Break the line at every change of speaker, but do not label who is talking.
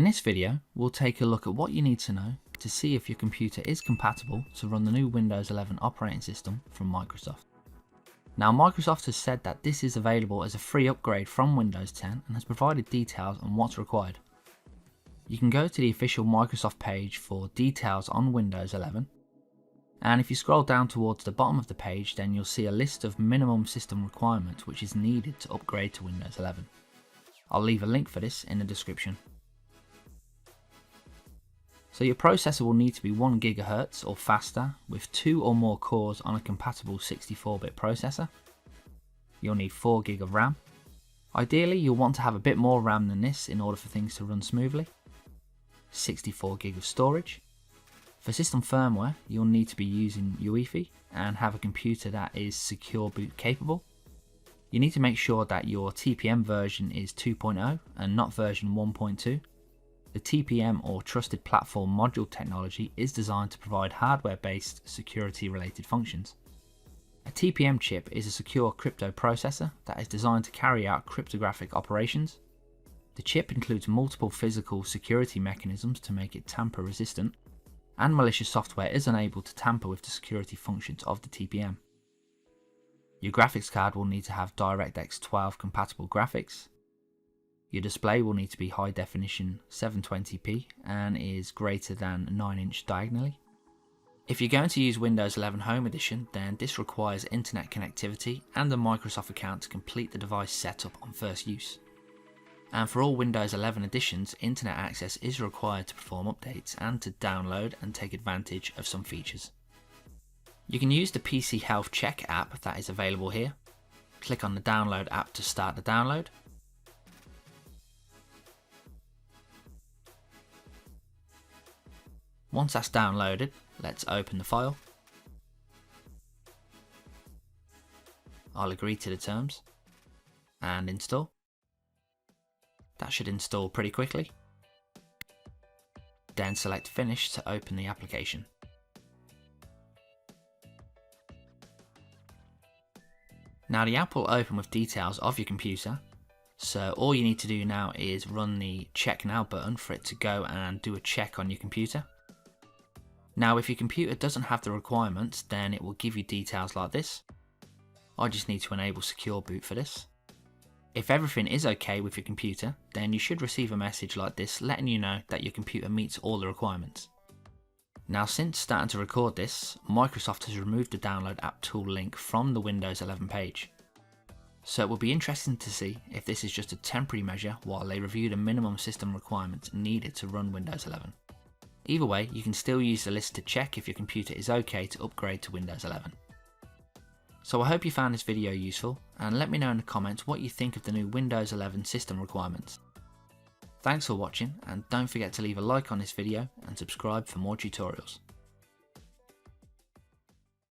In this video, we'll take a look at what you need to know to see if your computer is compatible to run the new Windows 11 operating system from Microsoft. Now, Microsoft has said that this is available as a free upgrade from Windows 10 and has provided details on what's required. You can go to the official Microsoft page for details on Windows 11, and if you scroll down towards the bottom of the page, then you'll see a list of minimum system requirements which is needed to upgrade to Windows 11. I'll leave a link for this in the description. So your processor will need to be 1 GHz or faster with 2 or more cores on a compatible 64-bit processor. You'll need 4 GB of RAM. Ideally, you'll want to have a bit more RAM than this in order for things to run smoothly. 64 GB of storage. For system firmware, you'll need to be using UEFI and have a computer that is secure boot capable. You need to make sure that your TPM version is 2.0 and not version 1.2. The TPM or Trusted Platform Module technology is designed to provide hardware-based security-related functions. A TPM chip is a secure crypto processor that is designed to carry out cryptographic operations. The chip includes multiple physical security mechanisms to make it tamper-resistant, and malicious software is unable to tamper with the security functions of the TPM. Your graphics card will need to have DirectX 12 compatible graphics. Your display will need to be high definition 720p and is greater than 9" diagonally. If you're going to use Windows 11 Home Edition, then this requires internet connectivity and a Microsoft account to complete the device setup on first use. And for all Windows 11 editions, internet access is required to perform updates and to download and take advantage of some features. You can use the PC Health Check app that is available here. Click on the download app to start the download. Once that's downloaded, let's open the file. I'll agree to the terms and install. That should install pretty quickly. Then select Finish to open the application. Now the app will open with details of your computer, so all you need to do now is run the Check Now button for it to go and do a check on your computer. Now if your computer doesn't have the requirements, then it will give you details like this. I just need to enable secure boot for this. If everything is okay with your computer, then you should receive a message like this letting you know that your computer meets all the requirements. Now since starting to record this, Microsoft has removed the download app tool link from the Windows 11 page. So it will be interesting to see if this is just a temporary measure while they review the minimum system requirements needed to run Windows 11. Either way, you can still use the list to check if your computer is okay to upgrade to Windows 11. So I hope you found this video useful, and let me know in the comments what you think of the new Windows 11 system requirements. Thanks for watching, and don't forget to leave a like on this video and subscribe for more tutorials.